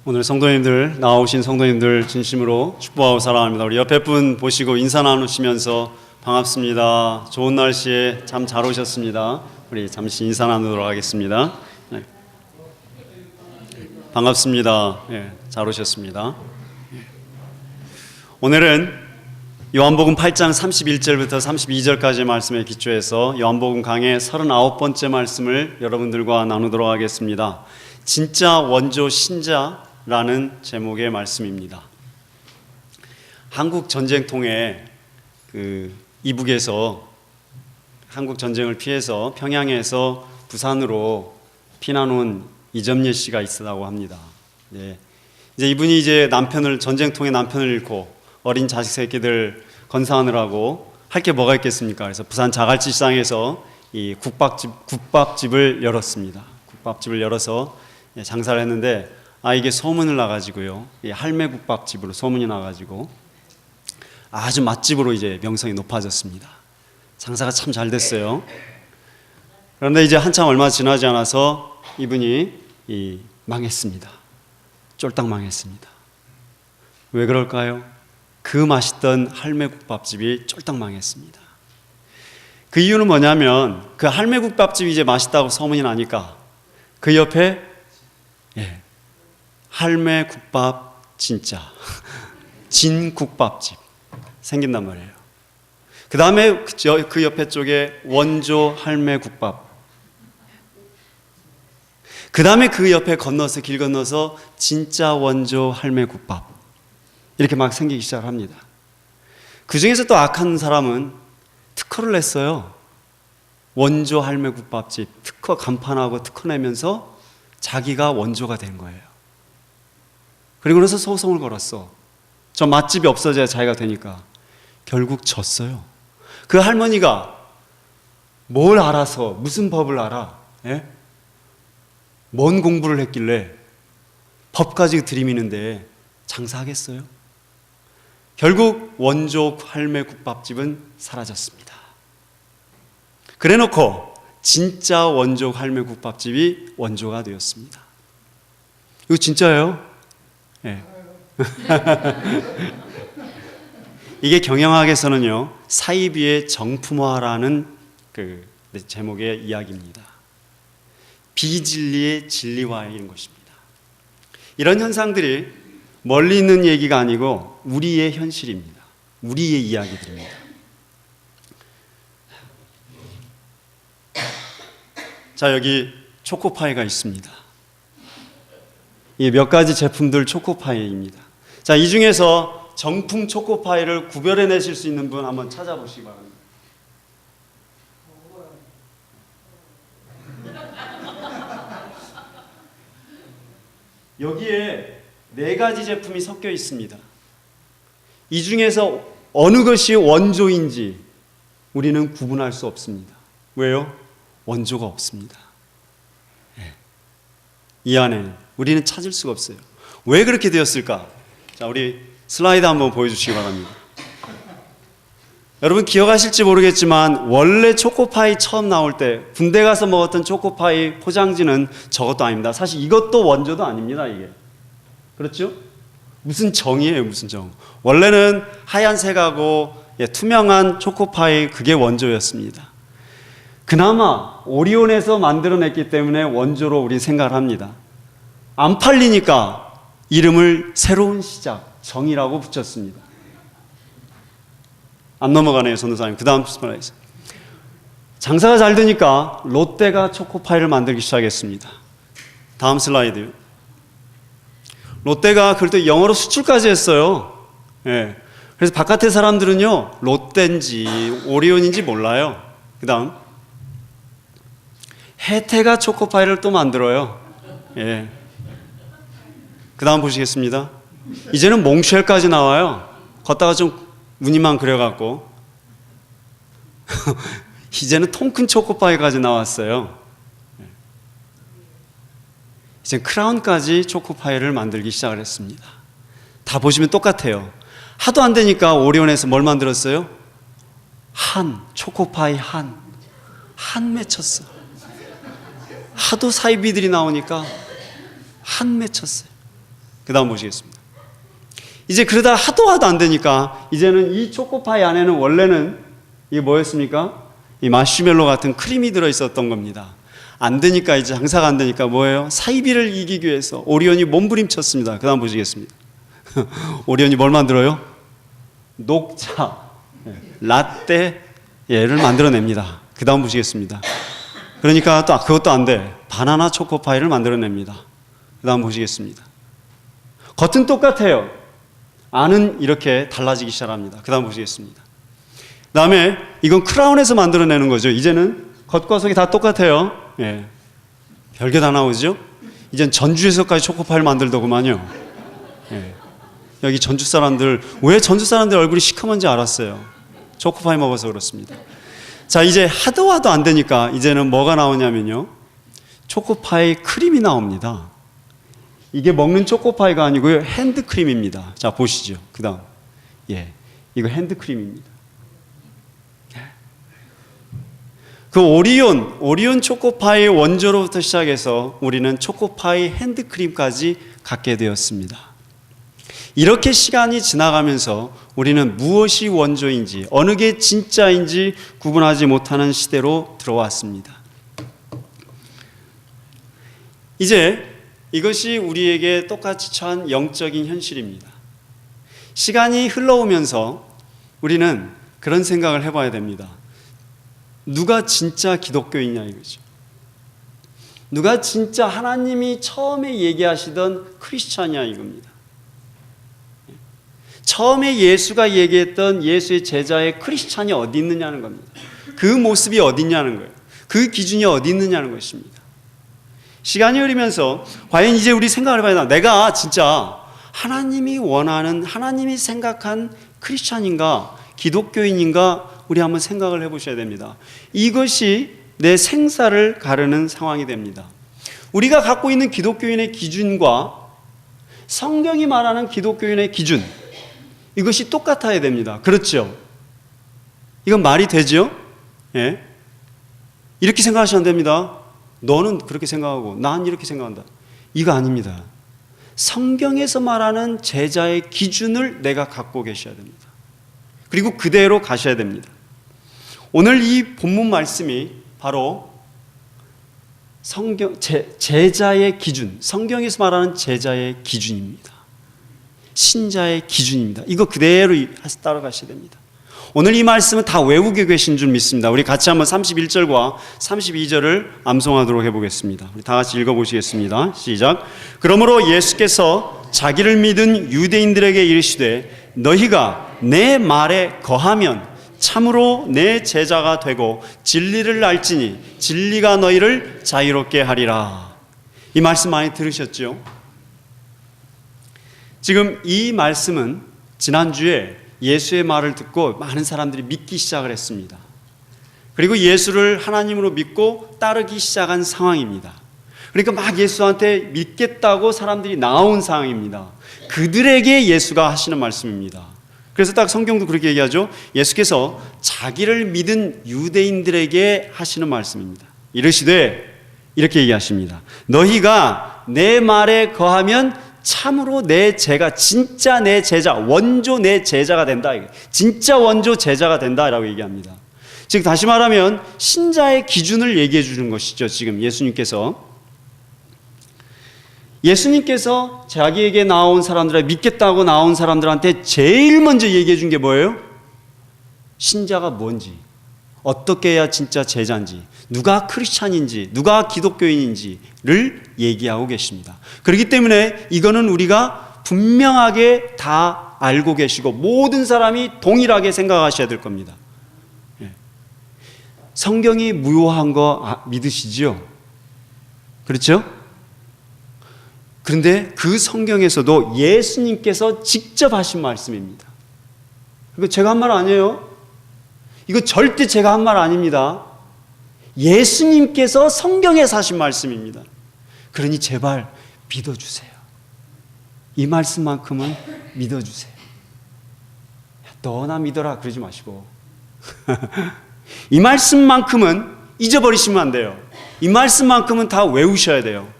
오늘 성도님들, 나오신 성도님들 진심으로 축복하고 사랑합니다. 우리 옆에 분 보시고 인사 나누시면서 반갑습니다. 좋은 날씨에 참 잘 오셨습니다. 우리 잠시 인사 나누도록 하겠습니다. 네. 반갑습니다. 네, 잘 오셨습니다. 오늘은 요한복음 8장 31절부터 32절까지의 말씀에 기초해서 요한복음 강의 39번째 말씀을 여러분들과 나누도록 하겠습니다. 진짜 원조 신자라는 제목의 말씀입니다. 한국 전쟁통에 이북에서 한국 전쟁을 피해서 평양에서 부산으로 피난 온 이점예 씨가 있다고 합니다. 네. 이제 이분이 전쟁통에 남편을 잃고 어린 자식 새끼들 건사하느라고 할 게 뭐가 있겠습니까? 그래서 부산 자갈치 시장에서 이 국밥집을 열었습니다. 국밥집을 열어서 장사를 했는데 이게 소문을 나가지고요. 이 할매 국밥집으로 소문이 나가지고 아주 맛집으로 이제 명성이 높아졌습니다. 장사가 참 잘 됐어요. 그런데 이제 한참 얼마 지나지 않아서 이분이 망했습니다. 쫄딱 망했습니다. 왜 그럴까요? 그 맛있던 할매 국밥집이 쫄딱 망했습니다. 그 이유는 뭐냐면 그 할매 국밥집이 이제 맛있다고 소문이 나니까 그 옆에 할매 국밥 진짜 진국밥집 생긴단 말이에요. 그 다음에 그 옆에 쪽에 원조 할매 국밥, 그 다음에 그 옆에 건너서 길 건너서 진짜 원조 할매 국밥, 이렇게 막 생기기 시작합니다. 그 중에서 또 악한 사람은 특허를 냈어요. 원조 할매 국밥집 특허 간판하고 특허 내면서 자기가 원조가 된 거예요. 그리고 나서 소송을 걸었어. 저 맛집이 없어져야 자기가 되니까. 결국 졌어요. 그 할머니가 뭘 알아서, 무슨 법을 알아? 예? 뭔 공부를 했길래 법까지 들이미는데 장사하겠어요? 결국 원조 할매 국밥집은 사라졌습니다. 그래놓고 진짜 원조 할매 국밥집이 원조가 되었습니다. 이거 진짜예요? 네. 이게 경영학에서는요, 사이비의 정품화라는 그 제목의 이야기입니다. 비진리의 진리화인 것입니다. 이런 현상들이 멀리 있는 얘기가 아니고 우리의 현실입니다. 우리의 이야기들입니다. 자, 여기 초코파이가 있습니다. 이 몇 가지 제품들 초코파이입니다. 자, 이 중에서 정품 초코파이를 구별해내실 수 있는 분 한번 찾아보시기 바랍니다. 여기에 4가지 제품이 섞여 있습니다. 이 중에서 어느 것이 원조인지 우리는 구분할 수 없습니다. 왜요? 원조가 없습니다. 이 안에는 우리는 찾을 수가 없어요. 왜 그렇게 되었을까? 자, 우리 슬라이드 한번 보여주시기 바랍니다. 여러분 기억하실지 모르겠지만 원래 초코파이 처음 나올 때 군대 가서 먹었던 초코파이 포장지는 저것도 아닙니다. 사실 이것도 원조도 아닙니다. 이게 그렇죠? 무슨 정이에요, 무슨 정. 원래는 하얀색하고 투명한 초코파이, 그게 원조였습니다. 그나마 오리온에서 만들어냈기 때문에 원조로 우리 생각을 합니다. 안 팔리니까 이름을 새로운 시작, 정이라고 붙였습니다. 안 넘어가네요, 전도사님. 그 다음 슬라이드. 장사가 잘 되니까 롯데가 초코파이를 만들기 시작했습니다. 다음 슬라이드요. 롯데가 그때 영어로 수출까지 했어요. 예. 그래서 바깥의 사람들은요, 롯데인지 오리온인지 몰라요. 그 다음. 혜태가 초코파이를 또 만들어요. 예. 그 다음 보시겠습니다. 이제는 몽쉘까지 나와요. 걷다가 좀 무늬만 그려갖고. 이제는 통큰 초코파이까지 나왔어요. 이제 크라운까지 초코파이를 만들기 시작을 했습니다. 다 보시면 똑같아요. 하도 안 되니까 오리온에서 뭘 만들었어요? 초코파이 한 맺혔어. 하도 사이비들이 나오니까 한 맺혔어요. 그 다음 보시겠습니다. 이제 그러다 하도 안 되니까 이제는 이 초코파이 안에는 원래는 이게 뭐였습니까? 이 마시멜로 같은 크림이 들어있었던 겁니다. 안 되니까 이제 장사가 안 되니까 뭐예요? 사이비를 이기기 위해서 오리온이 몸부림쳤습니다. 그 다음 보시겠습니다. 오리온이 뭘 만들어요? 녹차, 라떼 얘를 만들어냅니다. 그 다음 보시겠습니다. 그러니까 또 그것도 안 돼. 바나나 초코파이를 만들어냅니다. 그 다음 보시겠습니다. 겉은 똑같아요. 안은 이렇게 달라지기 시작합니다. 그 다음 보시겠습니다. 그 다음에 이건 크라운에서 만들어내는 거죠. 이제는 겉과 속이 다 똑같아요. 예. 별게 다 나오죠. 이젠 전주에서까지 초코파이를 만들더구만요. 예. 여기 전주 사람들, 왜 전주 사람들 얼굴이 시커먼지 알았어요. 초코파이 먹어서 그렇습니다. 자, 이제 하도 안 되니까 이제는 뭐가 나오냐면요, 초코파이 크림이 나옵니다. 이게 먹는 초코파이가 아니고요, 핸드크림입니다. 자, 보시죠. 그 다음, 예, 이거 핸드크림입니다. 그 오리온 초코파이 원조로부터 시작해서 우리는 초코파이 핸드크림까지 갖게 되었습니다. 이렇게 시간이 지나가면서 우리는 무엇이 원조인지, 어느 게 진짜인지 구분하지 못하는 시대로 들어왔습니다. 이제 이것이 우리에게 똑같이 처한 영적인 현실입니다. 시간이 흘러오면서 우리는 그런 생각을 해봐야 됩니다. 누가 진짜 기독교이냐 이거죠. 누가 진짜 하나님이 처음에 얘기하시던 크리스찬이냐 이겁니다. 처음에 예수가 얘기했던 예수의 제자의 크리스찬이 어디 있느냐는 겁니다. 그 모습이 어디 있냐는 거예요. 그 기준이 어디 있느냐는 것입니다. 시간이 흐르면서 과연 이제 우리 생각을 해봐야 된다. 내가 진짜 하나님이 원하는, 하나님이 생각한 크리스찬인가, 기독교인인가, 우리 한번 생각을 해보셔야 됩니다. 이것이 내 생사를 가르는 상황이 됩니다. 우리가 갖고 있는 기독교인의 기준과 성경이 말하는 기독교인의 기준, 이것이 똑같아야 됩니다. 그렇죠? 이건 말이 되죠? 예? 이렇게 생각하시면 안 됩니다. 너는 그렇게 생각하고 난 이렇게 생각한다. 이거 아닙니다. 성경에서 말하는 제자의 기준을 내가 갖고 계셔야 됩니다. 그리고 그대로 가셔야 됩니다. 오늘 이 본문 말씀이 바로 제자의 기준, 성경에서 말하는 제자의 기준입니다. 신자의 기준입니다. 이거 그대로 따라가셔야 됩니다. 오늘 이 말씀은 다 외우고 계신 줄 믿습니다. 우리 같이 한번 31절과 32절을 암송하도록 해보겠습니다. 우리 다 같이 읽어보시겠습니다. 시작. 그러므로 예수께서 자기를 믿은 유대인들에게 이르시되 너희가 내 말에 거하면 참으로 내 제자가 되고 진리를 알지니 진리가 너희를 자유롭게 하리라. 이 말씀 많이 들으셨죠? 지금 이 말씀은 지난주에 예수의 말을 듣고 많은 사람들이 믿기 시작을 했습니다. 그리고 예수를 하나님으로 믿고 따르기 시작한 상황입니다. 그러니까 막 예수한테 믿겠다고 사람들이 나온 상황입니다. 그들에게 예수가 하시는 말씀입니다. 그래서 딱 성경도 그렇게 얘기하죠. 예수께서 자기를 믿은 유대인들에게 하시는 말씀입니다. 이르시되 이렇게 얘기하십니다. 너희가 내 말에 거하면 참으로 내 제가, 진짜 내 제자, 원조 내 제자가 된다. 진짜 원조 제자가 된다라고 얘기합니다. 즉 다시 말하면 신자의 기준을 얘기해 주는 것이죠. 지금 예수님께서 자기에게 나온 사람들에 믿겠다고 나온 사람들한테 제일 먼저 얘기해 준 게 뭐예요? 신자가 뭔지, 어떻게 해야 진짜 제자인지, 누가 크리스찬인지, 누가 기독교인인지를 얘기하고 계십니다. 그렇기 때문에 이거는 우리가 분명하게 다 알고 계시고 모든 사람이 동일하게 생각하셔야 될 겁니다. 성경이 무효한 거 믿으시죠? 그렇죠? 그런데 그 성경에서도 예수님께서 직접 하신 말씀입니다. 이거 제가 한 말 아니에요. 이거 절대 제가 한 말 아닙니다. 예수님께서 성경에서 하신 말씀입니다. 그러니 제발 믿어주세요. 이 말씀만큼은 믿어주세요. 너나 믿어라 그러지 마시고 이 말씀만큼은 잊어버리시면 안 돼요. 이 말씀만큼은 다 외우셔야 돼요.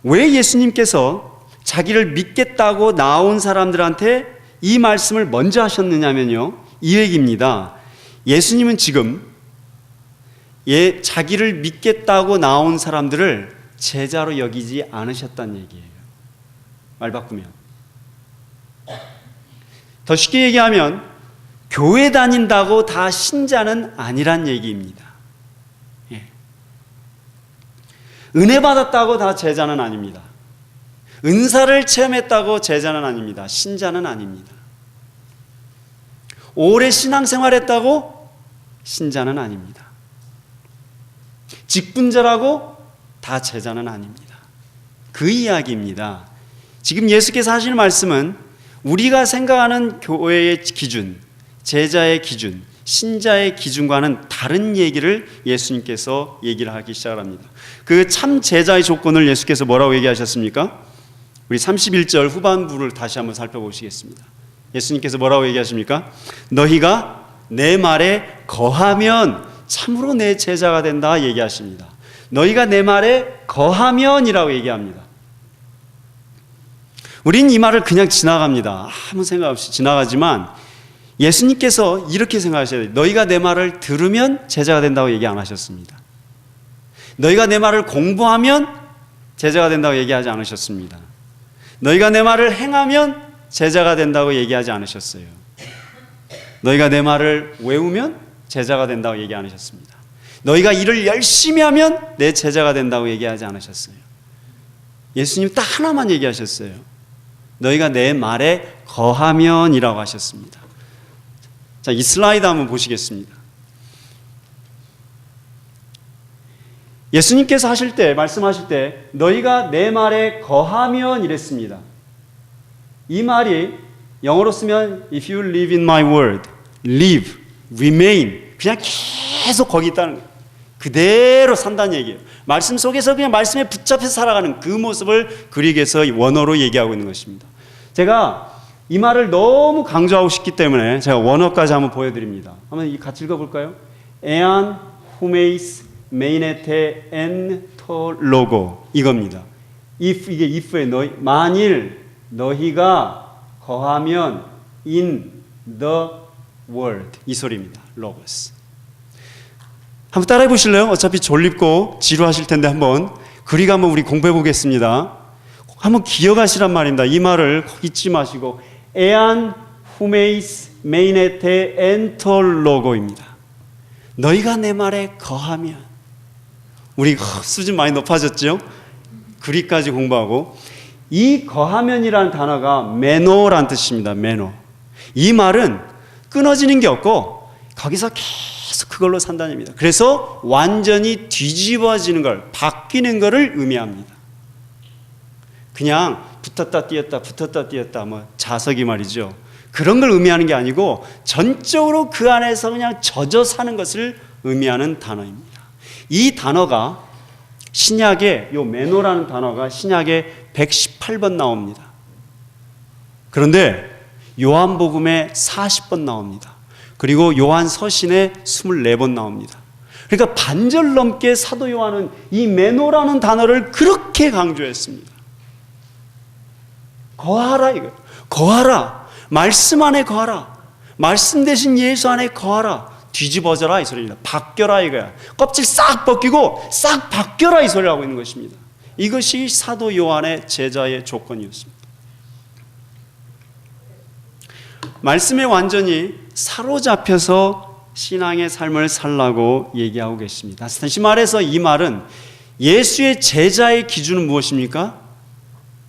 왜 예수님께서 자기를 믿겠다고 나온 사람들한테 이 말씀을 먼저 하셨느냐면요, 이 얘기입니다. 예수님은 지금 자기를 믿겠다고 나온 사람들을 제자로 여기지 않으셨다는 얘기예요. 말 바꾸면, 더 쉽게 얘기하면 교회 다닌다고 다 신자는 아니란 얘기입니다. 예. 은혜 받았다고 다 제자는 아닙니다. 은사를 체험했다고 제자는 아닙니다. 신자는 아닙니다. 오래 신앙생활했다고 신자는 아닙니다. 직분자라고 다 제자는 아닙니다. 그 이야기입니다. 지금 예수께서 하시는 말씀은 우리가 생각하는 교회의 기준, 제자의 기준, 신자의 기준과는 다른 얘기를 예수님께서 얘기를 하기 시작합니다. 그 참 제자의 조건을 예수께서 뭐라고 얘기하셨습니까? 우리 31절 후반부를 다시 한번 살펴보시겠습니다. 예수님께서 뭐라고 얘기하십니까? 너희가 내 말에 거하면 참으로 내 제자가 된다 얘기하십니다. 너희가 내 말에 거하면이라고 얘기합니다. 우린 이 말을 그냥 지나갑니다. 아무 생각 없이 지나가지만 예수님께서 이렇게 생각하셔야 돼요. 너희가 내 말을 들으면 제자가 된다고 얘기 안 하셨습니다. 너희가 내 말을 공부하면 제자가 된다고 얘기하지 않으셨습니다. 너희가 내 말을 행하면 제자가 된다고 얘기하지 않으셨어요. 너희가 내 말을 외우면 제자가 된다고 얘기 안 하셨습니다. 너희가 일을 열심히 하면 내 제자가 된다고 얘기하지 않으셨어요. 예수님 딱 하나만 얘기하셨어요. 너희가 내 말에 거하면이라고 하셨습니다. 자, 이 슬라이드 한번 보시겠습니다. 예수님께서 말씀하실 때 너희가 내 말에 거하면 이랬습니다. 이 말이 영어로 쓰면 If you live in my word, live, remain, 그냥 계속 거기 있다는 거예요. 그대로 산다는 얘기예요. 말씀 속에서 그냥 말씀에 붙잡혀 살아가는 그 모습을 그릭에서 원어로 얘기하고 있는 것입니다. 제가 이 말을 너무 강조하고 싶기 때문에 제가 원어까지 한번 보여드립니다. 한번 같이 읽어볼까요? 에안 후메이스 메이네테 엔 토로고, 이겁니다. 이게 if에 만일 너희가 거하면 in the word, 이 소리입니다. logos. 한번 따라해 보실래요? 어차피 졸립고 지루하실 텐데 한번 우리 공부해 보겠습니다. 한번 기억하시란 말입니다. 이 말을 잊지 마시고 에안 후메이스 메이네테 엔톨로고입니다. 너희가 내 말에 거하면. 우리 수준 많이 높아졌죠? 그리까지 공부하고. 이 거하면이라는 단어가 매노란 뜻입니다. 매노. 이 말은 끊어지는 게 없고 거기서 계속 그걸로 산다는 얘기입니다. 그래서 완전히 뒤집어지는 걸, 바뀌는 것을 의미합니다. 그냥 붙었다 띄었다 뭐 자석이 말이죠. 그런 걸 의미하는 게 아니고 전적으로 그 안에서 그냥 젖어 사는 것을 의미하는 단어입니다. 이 단어가 신약에, 요 매노라는 단어가 신약에 118번 나옵니다. 그런데 요한복음에 40번 나옵니다. 그리고 요한 서신에 24번 나옵니다. 그러니까 반절 넘게 사도 요한은 이 매노라는 단어를 그렇게 강조했습니다. 거하라 이거예요. 거하라. 말씀 안에 거하라. 말씀 대신 예수 안에 거하라. 뒤집어져라 이 소리입니다. 바뀌어라 이거야. 껍질 싹 벗기고 싹 바뀌어라 이 소리를 하고 있는 것입니다. 이것이 사도 요한의 제자의 조건이었습니다. 말씀에 완전히 사로잡혀서 신앙의 삶을 살라고 얘기하고 계십니다. 다시 말해서 이 말은 예수의 제자의 기준은 무엇입니까?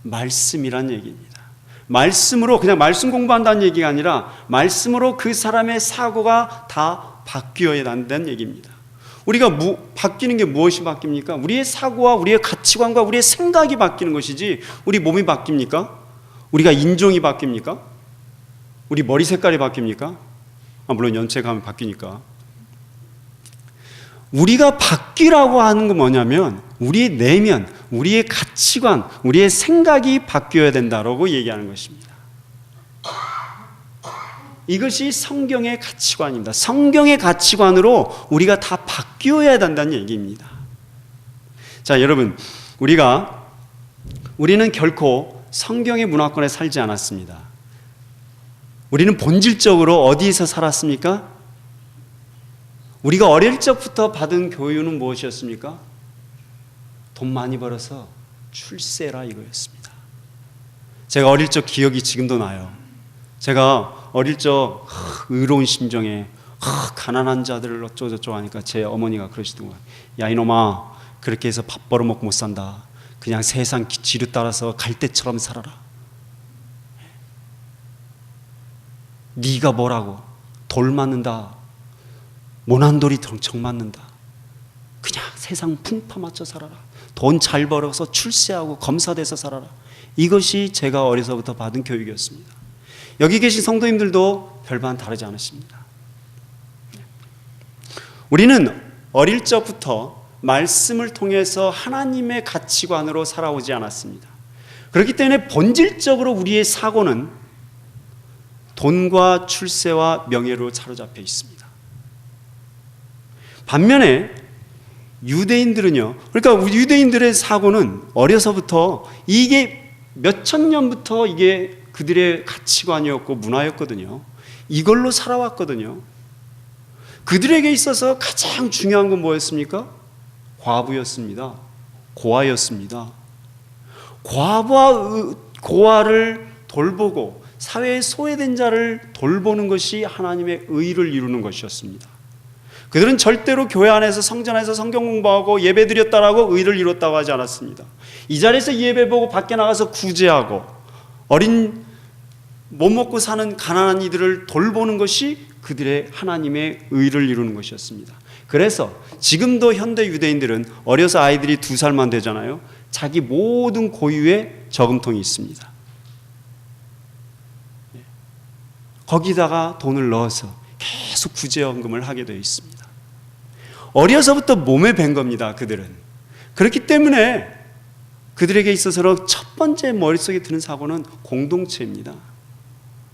말씀이란 얘기입니다. 말씀으로, 그냥 말씀 공부한다는 얘기가 아니라 말씀으로 그 사람의 사고가 다 바뀌어야 한다는 얘기입니다. 우리가 바뀌는 게 무엇이 바뀝니까? 우리의 사고와 우리의 가치관과 우리의 생각이 바뀌는 것이지 우리 몸이 바뀝니까? 우리가 인종이 바뀝니까? 우리 머리 색깔이 바뀝니까? 물론 연체가 하면 바뀌니까. 우리가 바뀌라고 하는 건 뭐냐면 우리의 내면, 우리의 가치관, 우리의 생각이 바뀌어야 된다라고 얘기하는 것입니다. 이것이 성경의 가치관입니다. 성경의 가치관으로 우리가 다 바뀌어야 된다는 얘기입니다. 자, 여러분, 우리는 결코 성경의 문화권에 살지 않았습니다. 우리는 본질적으로 어디에서 살았습니까? 우리가 어릴 적부터 받은 교육은 무엇이었습니까? 돈 많이 벌어서 출세라 이거였습니다. 제가 어릴 적 기억이 지금도 나요. 제가 어릴 적 의로운 심정에 가난한 자들을 어쩌고저쩌고 하니까 제 어머니가 그러시더라고요. 야 이놈아, 그렇게 해서 밥 벌어먹고 못 산다. 그냥 세상 지류 따라서 갈대처럼 살아라. 네가 뭐라고 돌 맞는다, 모난돌이 정 맞는다. 그냥 세상 풍파 맞춰 살아라. 돈 잘 벌어서 출세하고 검사돼서 살아라. 이것이 제가 어려서부터 받은 교육이었습니다. 여기 계신 성도님들도 별반 다르지 않으십니다. 우리는 어릴 적부터 말씀을 통해서 하나님의 가치관으로 살아오지 않았습니다. 그렇기 때문에 본질적으로 우리의 사고는 돈과 출세와 명예로 사로잡혀 있습니다. 반면에 유대인들은요, 그러니까 우리 유대인들의 사고는 어려서부터 이게 몇천 년부터 이게 그들의 가치관이었고 문화였거든요. 이걸로 살아왔거든요. 그들에게 있어서 가장 중요한 건 뭐였습니까? 과부였습니다. 고아였습니다. 과부와 고아를 돌보고 사회에 소외된 자를 돌보는 것이 하나님의 의를 이루는 것이었습니다. 그들은 절대로 교회 안에서 성전 안에서 성경 공부하고 예배 드렸다라고 의를 이뤘다고 하지 않았습니다. 이 자리에서 예배 보고 밖에 나가서 구제하고 어린 못 먹고 사는 가난한 이들을 돌보는 것이 그들의 하나님의 의를 이루는 것이었습니다. 그래서 지금도 현대 유대인들은 어려서 아이들이 2살만 되잖아요. 자기 모든 고유에 저금통이 있습니다. 거기다가 돈을 넣어서 계속 구제연금을 하게 되어 있습니다. 어려서부터 몸에 밴 겁니다. 그들은. 그렇기 때문에 그들에게 있어서는 첫 번째 머릿속에 드는 사고는 공동체입니다.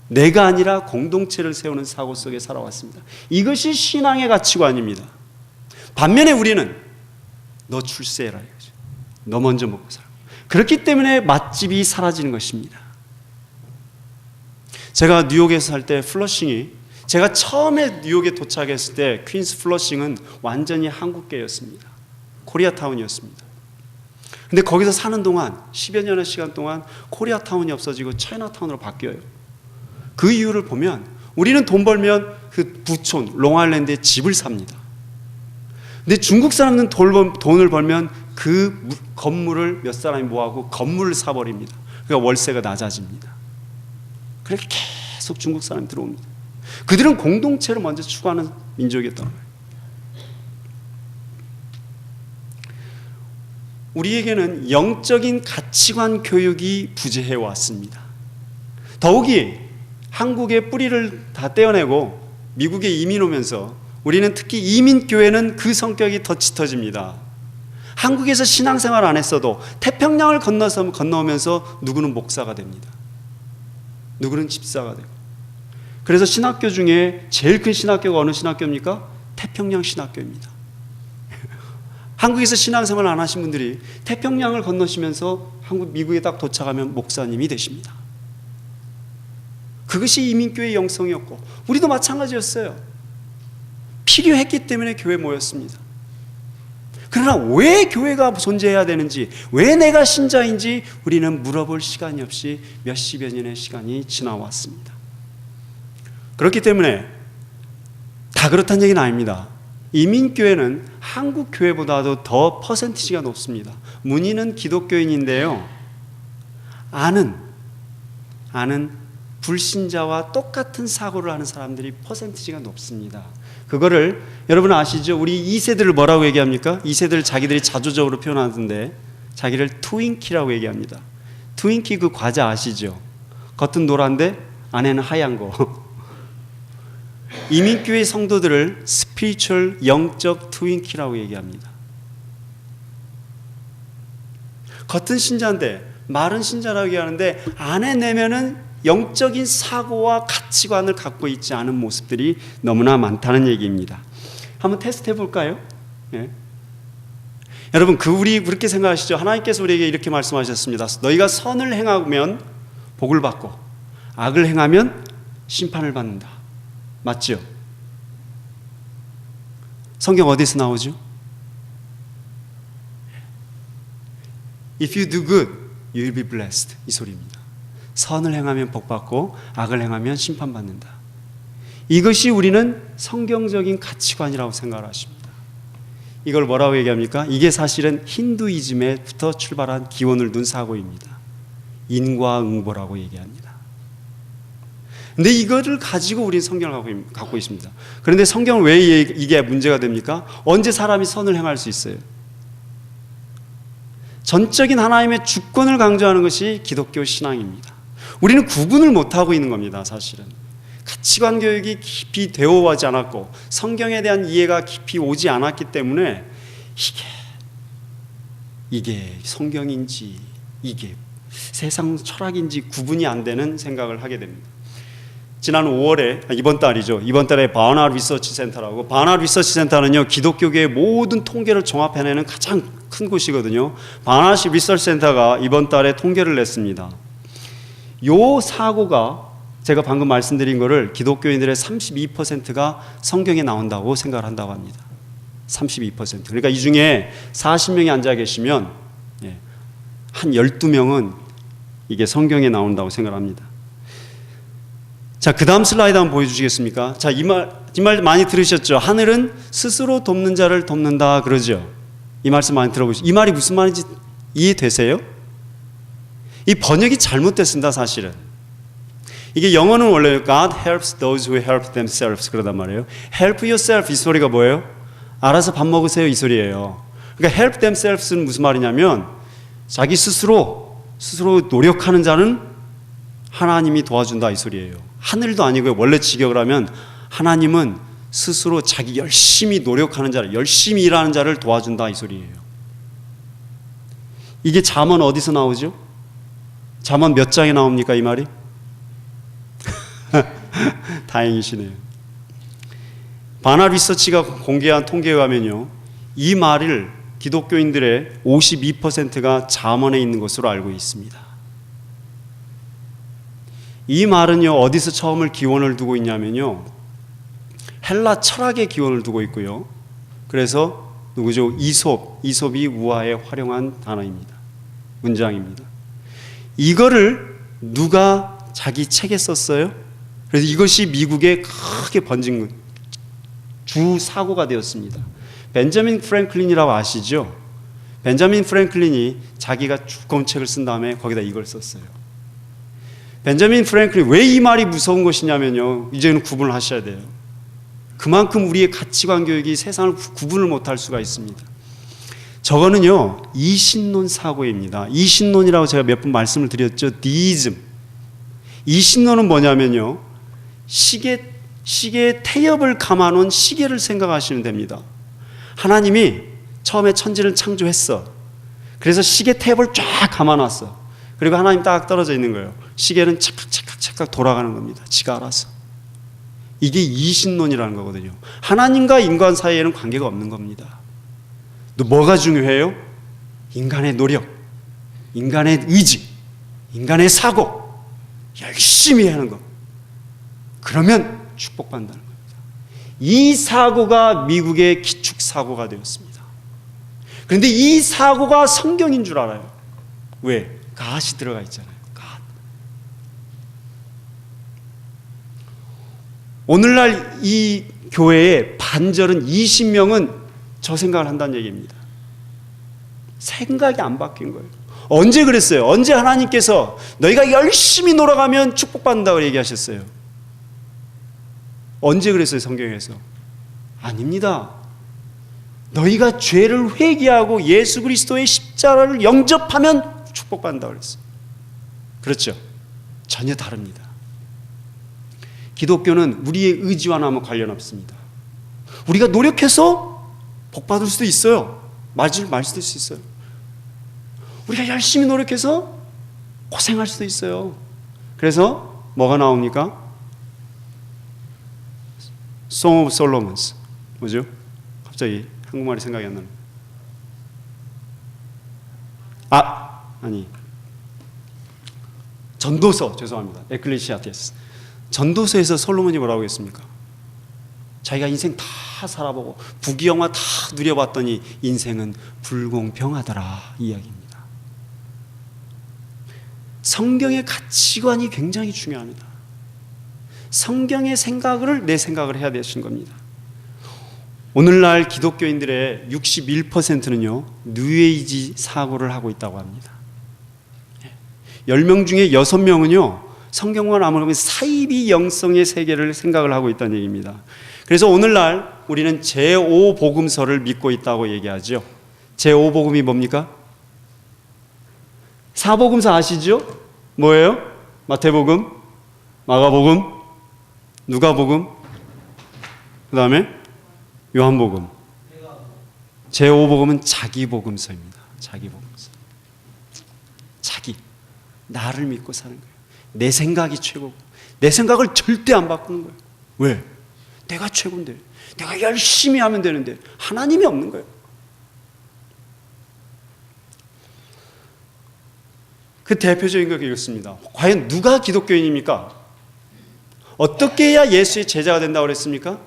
내가 아니라 공동체를 세우는 사고 속에 살아왔습니다. 이것이 신앙의 가치관입니다. 반면에 우리는 너 출세해라 이거죠. 너 먼저 먹고 살아. 그렇기 때문에 맛집이 사라지는 것입니다. 제가 뉴욕에서 살 때 플러싱이, 제가 처음에 뉴욕에 도착했을 때 퀸스 플러싱은 완전히 한국계였습니다. 코리아타운이었습니다. 근데 거기서 사는 동안 10여 년의 시간 동안 코리아타운이 없어지고 차이나타운으로 바뀌어요. 그 이유를 보면 우리는 돈 벌면 그 부촌 롱아일랜드에 집을 삽니다. 근데 중국 사람은 돈을 벌면 그 건물을 몇 사람이 모아고 건물을 사버립니다. 그러니까 월세가 낮아집니다. 그렇게 계속 중국 사람이 들어옵니다. 그들은 공동체를 먼저 추구하는 민족이었던 거예요. 우리에게는 영적인 가치관 교육이 부재해 왔습니다. 더욱이 한국의 뿌리를 다 떼어내고 미국에 이민 오면서 우리는 특히 이민교회는 그 성격이 더 짙어집니다. 한국에서 신앙생활 안 했어도 태평양을 건너오면서 누구는 목사가 됩니다. 누구는 집사가 되고. 그래서 신학교 중에 제일 큰 신학교가 어느 신학교입니까? 태평양 신학교입니다. 한국에서 신앙생활 안 하신 분들이 태평양을 건너시면서 미국에 딱 도착하면 목사님이 되십니다. 그것이 이민교회의 영성이었고 우리도 마찬가지였어요. 필요했기 때문에 교회에 모였습니다. 그러나 왜 교회가 존재해야 되는지, 왜 내가 신자인지 우리는 물어볼 시간이 없이 몇십여 년의 시간이 지나왔습니다. 그렇기 때문에 다 그렇다는 얘기는 아닙니다. 이민교회는 한국 교회보다도 더 퍼센티지가 높습니다. 문의는 기독교인인데요, 아는 불신자와 똑같은 사고를 하는 사람들이 퍼센티지가 높습니다. 그거를 여러분 아시죠? 우리 2세들을 뭐라고 얘기합니까? 2세들 자기들이 자조적으로 표현하던데 자기를 트윈키라고 얘기합니다. 트윈키 그 과자 아시죠? 겉은 노란데 안에는 하얀 거. 이민교회 성도들을 스피리추얼 영적 트윈키라고 얘기합니다. 겉은 신자인데 말은 신자라고 얘기하는데 안에 내면은 영적인 사고와 가치관을 갖고 있지 않은 모습들이 너무나 많다는 얘기입니다. 한번 테스트 해볼까요? 예. 여러분, 우리 그렇게 생각하시죠? 하나님께서 우리에게 이렇게 말씀하셨습니다. 너희가 선을 행하면 복을 받고 악을 행하면 심판을 받는다. 맞죠? 성경 어디서 나오죠? If you do good, you will be blessed. 이 소리입니다. 선을 행하면 복 받고 악을 행하면 심판 받는다. 이것이 우리는 성경적인 가치관이라고 생각을 하십니다. 이걸 뭐라고 얘기합니까? 이게 사실은 힌두이즘에부터 출발한 기원을 둔 사고입니다. 인과응보라고 얘기합니다. 근데 이거를 가지고 우리는 성경을 갖고 있습니다. 그런데 성경은 왜 이게 문제가 됩니까? 언제 사람이 선을 행할 수 있어요? 전적인 하나님의 주권을 강조하는 것이 기독교 신앙입니다. 우리는 구분을 못하고 있는 겁니다. 사실은 가치관 교육이 깊이 되어오지 않았고 성경에 대한 이해가 깊이 오지 않았기 때문에 이게 성경인지 이게 세상 철학인지 구분이 안 되는 생각을 하게 됩니다. 지난 5월에 이번 달에 바나 리서치 센터라고, 바나 리서치 센터는요 기독교계의 모든 통계를 종합해내는 가장 큰 곳이거든요. 바나 리서치 센터가 이번 달에 통계를 냈습니다. 요 사고가 제가 방금 말씀드린 거를 기독교인들의 32%가 성경에 나온다고 생각을 한다고 합니다. 32%. 그러니까 이 중에 40명이 앉아 계시면 한 12명은 이게 성경에 나온다고 생각합니다. 자, 그 다음 슬라이드 한번 보여주시겠습니까? 자, 이 말 많이 들으셨죠? 하늘은 스스로 돕는 자를 돕는다 그러죠. 이 말씀 많이 들어보시죠. 이 말이 무슨 말인지 이해되세요? 이 번역이 잘못됐습니다. 사실은 이게 영어는 원래 God helps those who help themselves 그러단 말이에요. Help yourself 이 소리가 뭐예요? 알아서 밥 먹으세요 이 소리예요. 그러니까 help themselves는 무슨 말이냐면 자기 스스로 노력하는 자는 하나님이 도와준다 이 소리예요. 하늘도 아니고요. 원래 직역을 하면 하나님은 스스로 자기 열심히 노력하는 자를, 열심히 일하는 자를 도와준다 이 소리예요. 이게 잠언 어디서 나오죠? 잠언 몇 장에 나옵니까 이 말이? 다행이시네요. 바나 리서치가 공개한 통계에 의하면요, 이 말을 기독교인들의 52%가 잠언에 있는 것으로 알고 있습니다. 이 말은요 어디서 처음을 기원을 두고 있냐면요 헬라 철학의 기원을 두고 있고요. 그래서 누구죠? 이솝이 우화에 활용한 단어입니다. 문장입니다. 이거를 누가 자기 책에 썼어요? 그래서 이것이 미국에 크게 번진 주 사고가 되었습니다. 벤자민 프랭클린이라고 아시죠? 벤자민 프랭클린이 자기가 주권책을 쓴 다음에 거기다 이걸 썼어요. 벤자민 프랭클린, 왜 이 말이 무서운 것이냐면요, 이제는 구분을 하셔야 돼요. 그만큼 우리의 가치관 교육이 세상을 구분을 못할 수가 있습니다. 저거는요 이신론 사고입니다. 이신론이라고 제가 몇 번 말씀을 드렸죠. 디이즘. 이신론은 뭐냐면요, 시계의 태엽을 감아놓은 시계를 생각하시면 됩니다. 하나님이 처음에 천지를 창조했어. 그래서 시계 태엽을 쫙 감아놨어. 그리고 하나님 딱 떨어져 있는 거예요. 시계는 착각 돌아가는 겁니다. 지가 알아서. 이게 이신론이라는 거거든요. 하나님과 인간 사이에는 관계가 없는 겁니다. 또 뭐가 중요해요? 인간의 노력, 인간의 의지, 인간의 사고, 열심히 하는 것. 그러면 축복받는다는 겁니다. 이 사고가 미국의 기축사고가 되었습니다. 그런데 이 사고가 성경인 줄 알아요. 왜? 갓이 들어가 있잖아요. 갓. 오늘날 이 교회의 반절은 20명은 저 생각을 한다는 얘기입니다. 생각이 안 바뀐 거예요. 언제 그랬어요? 언제 하나님께서 너희가 열심히 놀아가면 축복받는다고 얘기하셨어요? 언제 그랬어요 성경에서? 아닙니다. 너희가 죄를 회개하고 예수 그리스도의 십자가를 영접하면 축복받는다고 그랬어요. 그렇죠? 전혀 다릅니다. 기독교는 우리의 의지와는 아무 관련 없습니다. 우리가 노력해서 복받을 수도 있어요. 말 수도 있어요. 우리가 열심히 노력해서 고생할 수도 있어요. 그래서 뭐가 나옵니까? Song of Solomon. 뭐죠? 갑자기 한국말이 생각이 안 나는. 전도서, 죄송합니다. 에클레시아스tes. 전도서에서 솔로몬이 뭐라고 했습니까? 자기가 인생 다 살아보고 부귀영화 다 누려봤더니 인생은 불공평하더라 이야기입니다. 성경의 가치관이 굉장히 중요합니다. 성경의 생각을 내 생각을 해야 되시는 겁니다. 오늘날 기독교인들의 61%는요 뉴에이지 사고를 하고 있다고 합니다. 10명 중에 6명은요 성경과 아무런 사이비 영성의 세계를 생각을 하고 있다는 얘기입니다. 그래서 오늘날 우리는 제5복음서를 믿고 있다고 얘기하죠. 제5복음이 뭡니까? 4복음서 아시죠? 뭐예요? 마태복음, 마가복음, 누가복음, 그 다음에 요한복음. 제5복음은 자기복음서입니다. 자기복음서. 자기, 나를 믿고 사는 거예요. 내 생각이 최고고 내 생각을 절대 안 바꾸는 거예요. 왜? 내가 최고인데, 내가 열심히 하면 되는데 하나님이 없는 거예요. 그 대표적인 거 이렇습니다. 과연 누가 기독교인입니까? 어떻게 해야 예수의 제자가 된다고 그랬습니까?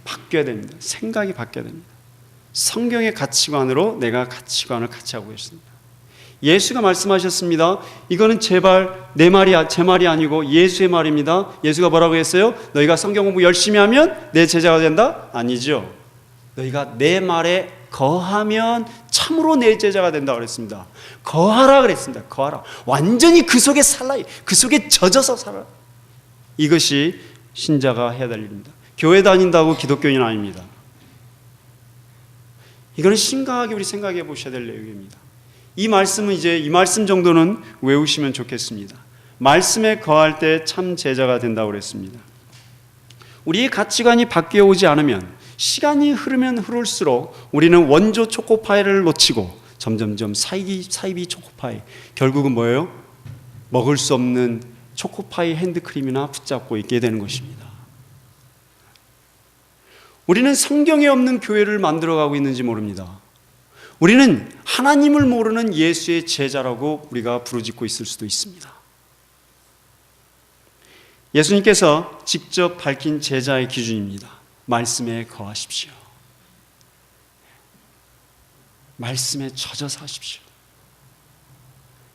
바뀌어야 됩니다. 생각이 바뀌어야 됩니다. 성경의 가치관으로 내가 가치관을 같이 하고 있습니다. 예수가 말씀하셨습니다. 이거는 제발 내 말이 제 말이 아니고 예수의 말입니다. 예수가 뭐라고 했어요? 너희가 성경 공부 열심히 하면 내 제자가 된다? 아니죠. 너희가 내 말에 거하면 참으로 내 제자가 된다고 그랬습니다. 거하라 그랬습니다. 거하라. 완전히 그 속에 살라. 그 속에 젖어서 살아. 이것이 신자가 해야 될 일입니다. 교회 다닌다고 기독교인 아닙니다. 이거는 심각하게 우리 생각해 보셔야 될 내용입니다. 이 말씀은 이제 이 말씀 정도는 외우시면 좋겠습니다. 말씀에 거할 때 참 제자가 된다고 그랬습니다. 우리의 가치관이 바뀌어 오지 않으면 시간이 흐르면 흐를수록 우리는 원조 초코파이를 놓치고 점점점 사이비 초코파이, 결국은 뭐예요? 먹을 수 없는 초코파이 핸드크림이나 붙잡고 있게 되는 것입니다. 우리는 성경에 없는 교회를 만들어가고 있는지 모릅니다. 우리는 하나님을 모르는 예수의 제자라고 우리가 부르짖고 있을 수도 있습니다. 예수님께서 직접 밝힌 제자의 기준입니다. 말씀에 거하십시오. 말씀에 젖어서 하십시오.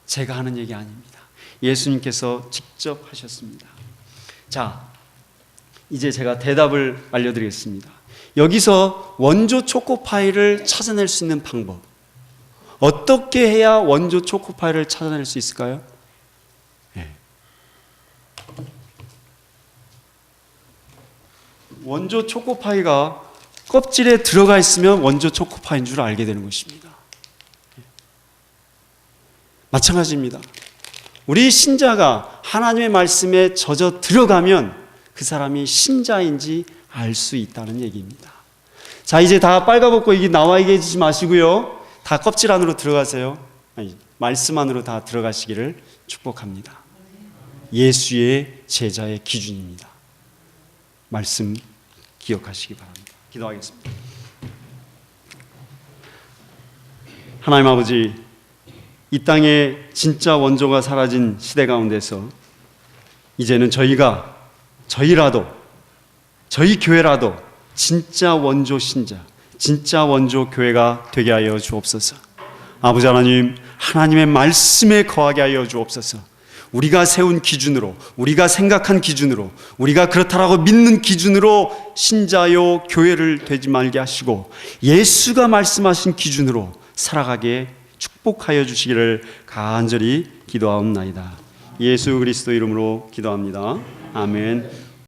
제가 하는 얘기 아닙니다. 예수님께서 직접 하셨습니다. 자, 이제 제가 대답을 알려드리겠습니다. 여기서 원조 초코파이를 찾아낼 수 있는 방법, 어떻게 해야 원조 초코파이를 찾아낼 수 있을까요? 네. 원조 초코파이가 껍질에 들어가 있으면 원조 초코파이인 줄 알게 되는 것입니다. 마찬가지입니다. 우리 신자가 하나님의 말씀에 젖어 들어가면 그 사람이 신자인지 알 수 있다는 얘기입니다. 자, 이제 다 빨가벗고 이게 나와 계시지 마시고요. 다 껍질 안으로 들어가세요. 말씀 안으로 다 들어가시기를 축복합니다. 예수의 제자의 기준입니다. 말씀 기억하시기 바랍니다. 기도하겠습니다. 하나님 아버지, 이 땅에 진짜 원조가 사라진 시대 가운데서 이제는 저희라도 저희 교회라도 진짜 원조 신자, 진짜 원조 교회가 되게 하여 주옵소서. 아버지 하나님, 하나님의 말씀에 거하게 하여 주옵소서. 우리가 세운 기준으로, 우리가 생각한 기준으로, 우리가 그렇다라고 믿는 기준으로 신자요 교회를 되지 말게 하시고 예수가 말씀하신 기준으로 살아가게 축복하여 주시기를 간절히 기도하옵나이다. 예수 그리스도 이름으로 기도합니다. 아멘.